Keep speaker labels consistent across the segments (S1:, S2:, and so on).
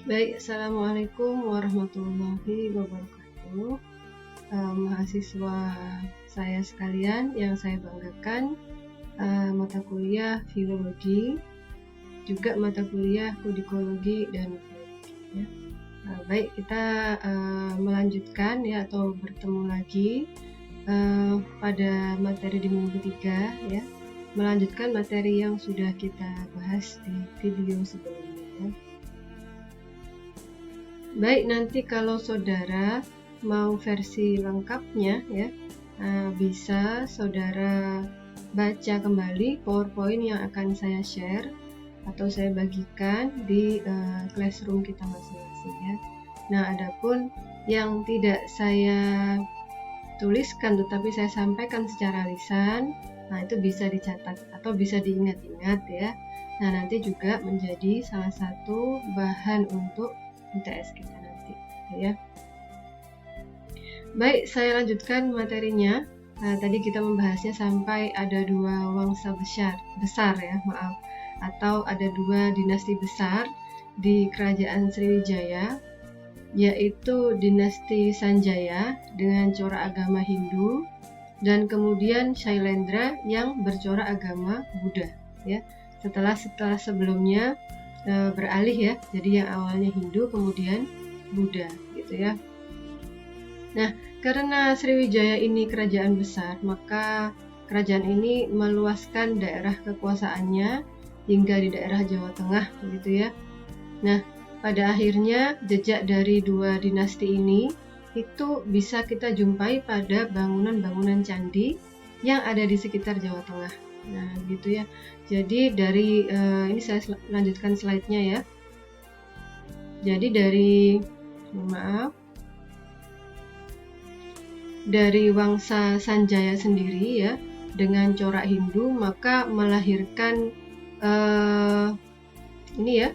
S1: Baik, Assalamualaikum warahmatullahi wabarakatuh. Mahasiswa saya sekalian yang saya banggakan, mata kuliah filologi, juga mata kuliah kodikologi dan filologi. Ya. Baik, kita melanjutkan ya atau bertemu lagi pada materi di minggu 3 ya, melanjutkan materi yang sudah kita bahas di video sebelumnya. Ya. Baik, nanti kalau saudara mau versi lengkapnya ya, bisa saudara baca kembali PowerPoint yang akan saya share atau saya bagikan di classroom kita masing-masing ya. Nah, adapun yang tidak saya tuliskan tetapi saya sampaikan secara lisan, nah itu bisa dicatat atau bisa diingat-ingat ya. Nah, nanti juga menjadi salah satu bahan untuk ITS kita nanti ya. Baik, saya lanjutkan materinya. Tadi kita membahasnya sampai ada 2 wangsa besar ya, maaf, atau ada 2 dinasti besar di Kerajaan Sriwijaya, yaitu dinasti Sanjaya dengan corak agama Hindu dan kemudian Shailendra yang bercorak agama Buddha ya. Setelah sebelumnya beralih ya, jadi yang awalnya Hindu kemudian Buddha gitu ya. Nah, karena Sriwijaya ini kerajaan besar, maka kerajaan ini meluaskan daerah kekuasaannya hingga di daerah Jawa Tengah begitu ya. Nah, pada akhirnya jejak dari 2 dinasti ini itu bisa kita jumpai pada bangunan-bangunan candi yang ada di sekitar Jawa Tengah. Nah, gitu ya. Jadi dari ini saya lanjutkan slide-nya ya. Jadi dari wangsa Sanjaya sendiri ya, dengan corak Hindu maka melahirkan ini ya,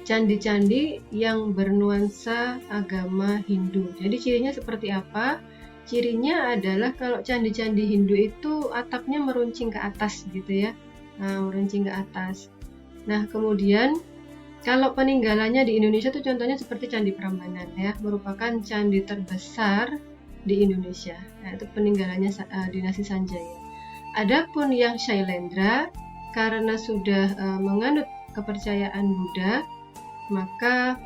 S1: candi-candi yang bernuansa agama Hindu. Jadi cirinya seperti apa? Cirinya adalah kalau candi-candi Hindu itu atapnya meruncing ke atas gitu ya. Nah, meruncing ke atas. Nah, kemudian kalau peninggalannya di Indonesia tuh contohnya seperti Candi Prambanan ya, merupakan candi terbesar di Indonesia. Nah, itu peninggalannya dinasti Sanjaya. Adapun yang Shailendra karena sudah menganut kepercayaan Buddha, maka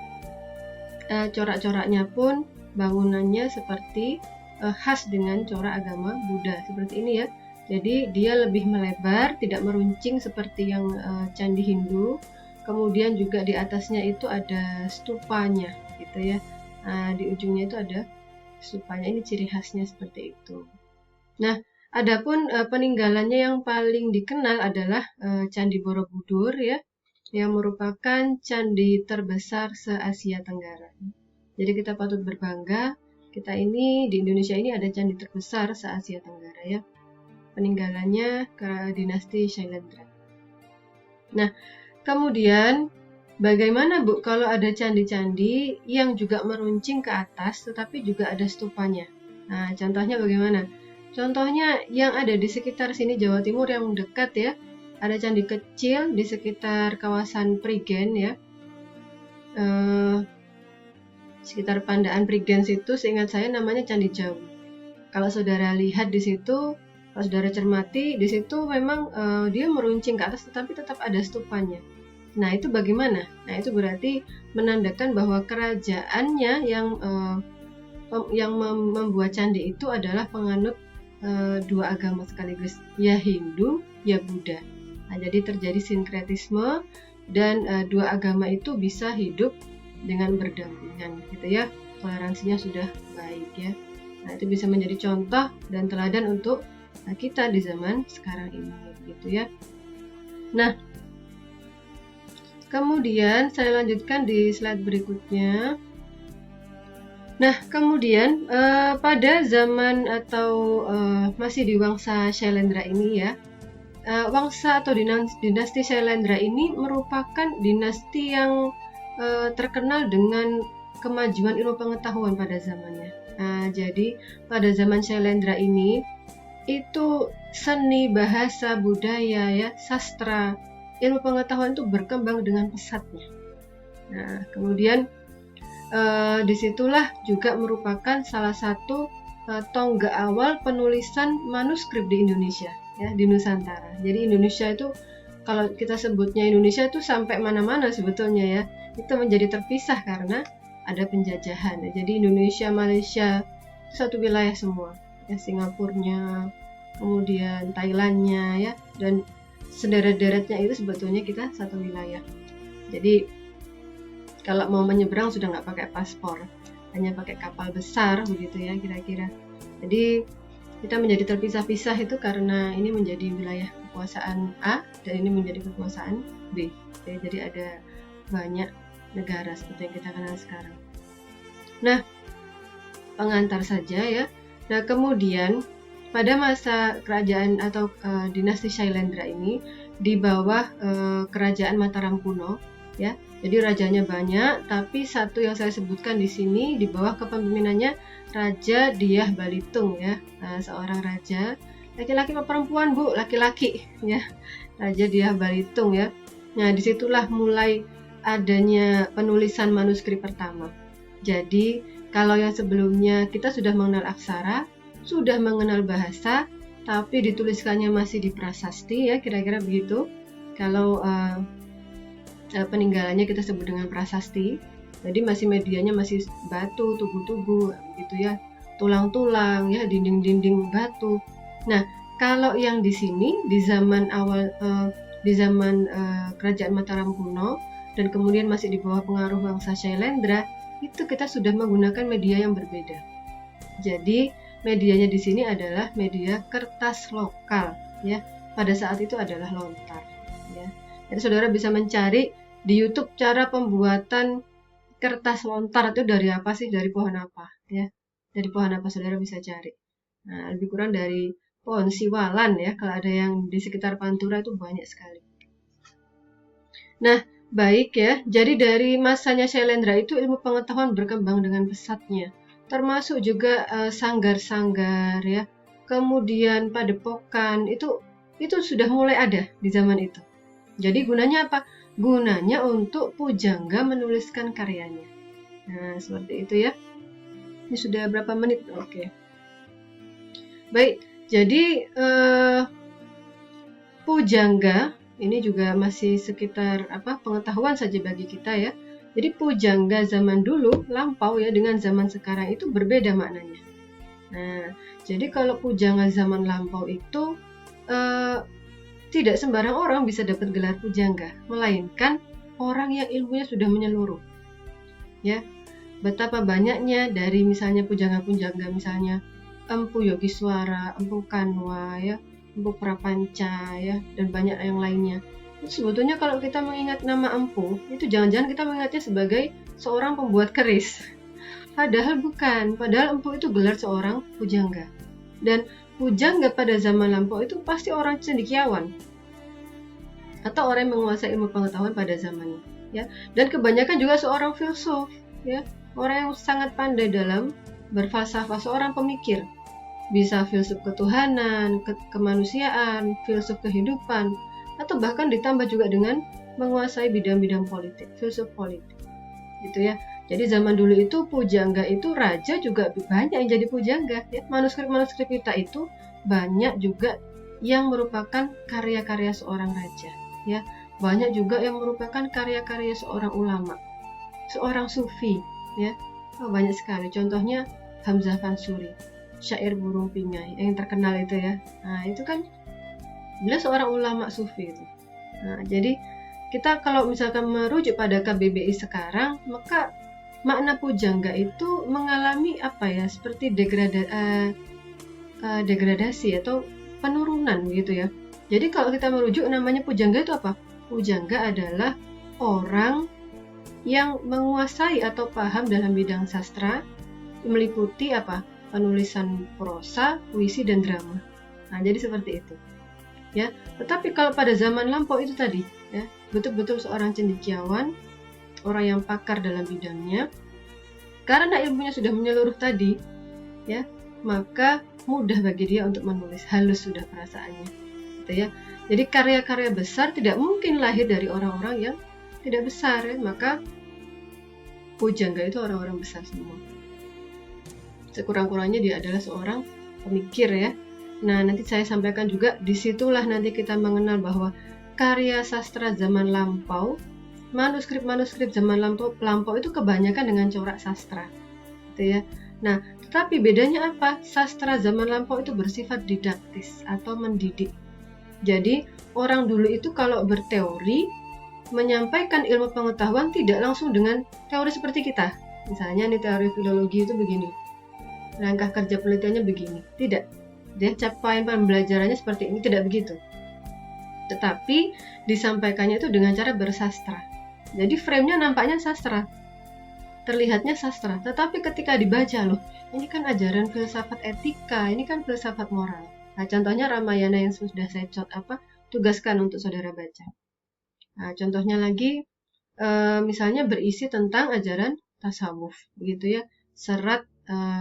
S1: corak-coraknya pun bangunannya seperti khas dengan corak agama Buddha seperti ini ya. Jadi dia lebih melebar, tidak meruncing seperti yang candi Hindu. Kemudian juga di atasnya itu ada stupanya gitu ya. Nah, di ujungnya itu ada stupanya. Ini ciri khasnya seperti itu. Nah, adapun peninggalannya yang paling dikenal adalah Candi Borobudur ya, yang merupakan candi terbesar se-Asia Tenggara. Jadi kita patut berbangga, kita ini di Indonesia ini ada candi terbesar se-Asia Tenggara ya. Peninggalannya ke dinasti Shailendra. Nah, kemudian bagaimana Bu kalau ada candi-candi yang juga meruncing ke atas tetapi juga ada stupanya? Nah, contohnya bagaimana? Contohnya yang ada di sekitar sini Jawa Timur yang dekat ya. Ada candi kecil di sekitar kawasan Prigen ya. Sekitar Pandaan Prigen situ seingat saya namanya Candi Jawi. Kalau saudara lihat di situ, kalau saudara cermati di situ memang dia meruncing ke atas tetapi tetap ada stupanya. Nah, itu bagaimana? Nah, itu berarti menandakan bahwa kerajaannya yang membuat candi itu adalah penganut 2 agama sekaligus, ya Hindu, ya Buddha. Nah, jadi terjadi sinkretisme dan 2 agama itu bisa hidup dengan berdampingan gitu ya. Toleransinya sudah baik ya. Nah, itu bisa menjadi contoh dan teladan untuk kita di zaman sekarang ini gitu ya. Nah, kemudian saya lanjutkan di slide berikutnya. Nah, kemudian pada zaman atau masih di wangsa Shailendra ini ya, wangsa atau dinasti Shailendra ini merupakan dinasti yang terkenal dengan kemajuan ilmu pengetahuan pada zamannya. Nah, jadi pada zaman Shailendra ini itu seni, bahasa, budaya ya, sastra, ilmu pengetahuan itu berkembang dengan pesatnya. Nah, kemudian disitulah juga merupakan salah satu tonggak awal penulisan manuskrip di Indonesia, ya, di Nusantara. Jadi Indonesia itu, kalau kita sebutnya Indonesia itu sampai mana-mana sebetulnya ya, itu menjadi terpisah karena ada penjajahan. Jadi Indonesia, Malaysia itu satu wilayah semua, ya, Singapurnya, kemudian Thailandnya, ya, dan sederet-deretnya itu sebetulnya kita satu wilayah. Jadi kalau mau menyeberang sudah nggak pakai paspor, hanya pakai kapal besar begitu ya kira-kira. Jadi kita menjadi terpisah-pisah itu karena ini menjadi wilayah kekuasaan A dan ini menjadi kekuasaan B. Jadi ada banyak negara seperti yang kita kenal sekarang. Nah, pengantar saja ya. Nah, kemudian pada masa kerajaan atau dinasti Shailendra ini di bawah kerajaan Mataram kuno, ya. Jadi rajanya banyak, tapi satu yang saya sebutkan di sini di bawah kepemimpinannya Raja Dyah Balitung, ya. Nah, seorang raja, laki-laki atau perempuan, Bu? Laki-laki, ya. Raja Dyah Balitung, ya. Nah, disitulah mulai adanya penulisan manuskrip pertama. Jadi kalau yang sebelumnya kita sudah mengenal aksara, sudah mengenal bahasa, tapi dituliskannya masih di prasasti, ya, kira-kira begitu. Kalau peninggalannya kita sebut dengan prasasti, jadi masih medianya masih batu, tugu-tugu, gitu ya, tulang-tulang, ya, dinding-dinding batu. Nah, kalau yang di sini di zaman awal, di zaman kerajaan Mataram kuno dan kemudian masih di bawah pengaruh bangsa Shailendra, itu kita sudah menggunakan media yang berbeda. Jadi medianya di sini adalah media kertas lokal, ya. Pada saat itu adalah lontar, ya. Jadi saudara bisa mencari di YouTube cara pembuatan kertas lontar itu dari apa sih, dari pohon apa, ya. Dari pohon apa saudara bisa cari. Nah, lebih kurang dari pohon siwalan, ya. Kalau ada yang di sekitar Pantura itu banyak sekali. Nah, baik ya. Jadi dari masanya Shailendra itu ilmu pengetahuan berkembang dengan pesatnya. Termasuk juga sanggar-sanggar, ya. Kemudian padepokan itu sudah mulai ada di zaman itu. Jadi gunanya apa? Gunanya untuk pujangga menuliskan karyanya. Nah, seperti itu ya. Ini sudah berapa menit? Oke. Baik, jadi pujangga ini juga masih sekitar pengetahuan saja bagi kita ya. Jadi pujangga zaman dulu lampau ya dengan zaman sekarang itu berbeda maknanya. Nah, jadi kalau pujangga zaman lampau itu tidak sembarang orang bisa dapat gelar pujangga, melainkan orang yang ilmunya sudah menyeluruh. Ya, betapa banyaknya dari misalnya pujangga-pujangga misalnya Empu Yogiswara, Empu Kanwa, ya, Empu Prapanca, ya, dan banyak yang lainnya. Sebetulnya kalau kita mengingat nama Empu, itu jangan-jangan kita mengingatnya sebagai seorang pembuat keris. Padahal bukan, padahal Empu itu gelar seorang pujangga. Dan pujangga pada zaman lampau itu pasti orang cendekiawan atau orang yang menguasai ilmu pengetahuan pada zamannya, ya. Dan kebanyakan juga seorang filsuf, ya, orang yang sangat pandai dalam berfalsafah, seorang pemikir, bisa filsuf ketuhanan, kemanusiaan, filsuf kehidupan, atau bahkan ditambah juga dengan menguasai bidang-bidang politik, filsuf politik, gitu ya. Jadi zaman dulu itu pujangga itu raja juga banyak yang jadi pujangga, ya. Manuskrip-manuskrip kita itu banyak juga yang merupakan karya-karya seorang raja, ya. Banyak juga yang merupakan karya-karya seorang ulama, seorang sufi, ya. Banyak sekali. Contohnya Hamzah Fansuri, syair burung pingai yang terkenal itu ya. Nah, itu kan beliau seorang ulama sufi itu. Nah, jadi kita kalau misalkan merujuk pada KBBI sekarang, maka makna pujangga itu mengalami seperti degradasi atau penurunan gitu ya. Jadi kalau kita merujuk namanya pujangga itu apa? Pujangga adalah orang yang menguasai atau paham dalam bidang sastra, meliputi penulisan prosa, puisi dan drama. Nah, jadi seperti itu. Ya, tetapi kalau pada zaman lampau itu tadi, ya, betul-betul seorang cendekiawan, orang yang pakar dalam bidangnya, karena ilmunya sudah menyeluruh tadi, ya, maka mudah bagi dia untuk menulis, halus sudah perasaannya, gitu ya. Jadi karya-karya besar tidak mungkin lahir dari orang-orang yang tidak besar, ya. Maka pujangga itu orang-orang besar semua. Sekurang-kurangnya dia adalah seorang pemikir ya. Nah, nanti saya sampaikan juga, disitulah nanti kita mengenal bahwa karya sastra zaman lampau, manuskrip-manuskrip zaman lampau itu kebanyakan dengan corak sastra, gitu ya. Nah, tetapi bedanya apa? Sastra zaman lampau itu bersifat didaktis atau mendidik. Jadi, orang dulu itu kalau berteori, menyampaikan ilmu pengetahuan tidak langsung dengan teori seperti kita. Misalnya nih, teori filologi itu begini, langkah kerja penelitiannya begini. Tidak. Dia capaian pembelajarannya seperti ini, tidak begitu. Tetapi disampaikannya itu dengan cara bersastra. Jadi frame-nya nampaknya sastra, terlihatnya sastra. Tetapi ketika dibaca, loh, ini kan ajaran filsafat etika, ini kan filsafat moral. Nah, contohnya Ramayana yang sudah saya tugaskan untuk saudara baca. Nah, contohnya lagi, misalnya berisi tentang ajaran tasawuf, begitu ya. Serat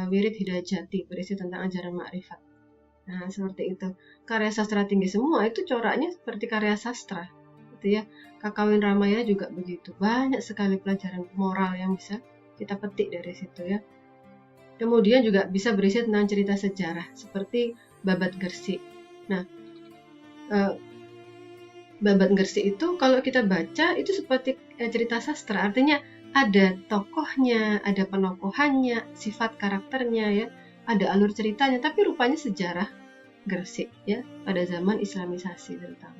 S1: Wirid Hidayat berisi tentang ajaran makrifat. Nah, seperti itu. Karya sastra tinggi semua itu coraknya seperti karya sastra, gitu ya. Kakawin Ramayana juga begitu. Banyak sekali pelajaran moral yang bisa kita petik dari situ ya. Kemudian juga bisa berisi tentang cerita sejarah seperti Babat Gersik. Nah, Babat Gersik itu kalau kita baca itu seperti cerita sastra, artinya ada tokohnya, ada penokohannya, sifat karakternya ya, ada alur ceritanya, tapi rupanya sejarah Gersik ya, pada zaman Islamisasi terutama.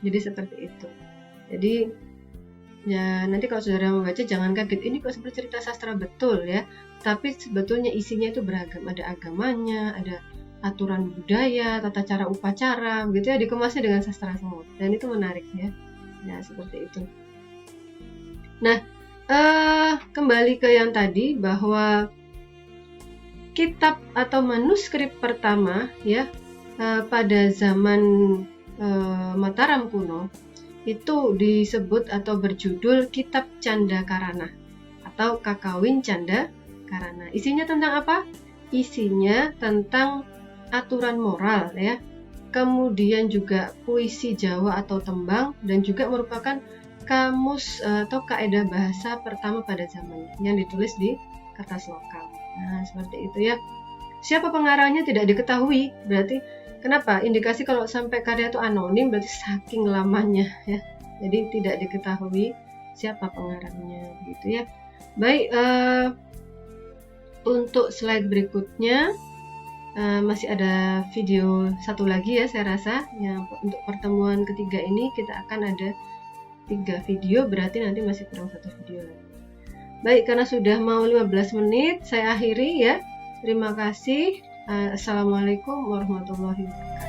S1: Jadi seperti itu. Jadi ya, nanti kalau saudara membaca jangan kaget, ini kok seperti cerita sastra, betul ya, tapi sebetulnya isinya itu beragam, ada agamanya, ada aturan budaya, tata cara upacara, begitu ya, dikemasnya dengan sastra semua, dan itu menarik ya. Nah, seperti itu. Nah, kembali ke yang tadi, bahwa kitab atau manuskrip pertama ya, pada zaman Mataram kuno itu disebut atau berjudul Kitab Canda Karana atau Kakawin Canda Karana. Isinya tentang apa? Isinya tentang aturan moral ya, kemudian juga puisi Jawa atau tembang, dan juga merupakan kamus atau kaedah bahasa pertama pada zamannya yang ditulis di kertas lokal. Nah, seperti itu ya. Siapa pengarangnya tidak diketahui, berarti kenapa? Indikasi kalau sampai karya itu anonim berarti saking lamanya ya. Jadi tidak diketahui siapa pengarangnya, gitu ya. Baik, untuk slide berikutnya masih ada video satu lagi ya, saya rasa yang untuk pertemuan ketiga ini kita akan ada 3 video, berarti nanti masih kurang 1 video lagi. Baik, karena sudah mau 15 menit saya akhiri ya. Terima kasih. Assalamualaikum warahmatullahi wabarakatuh.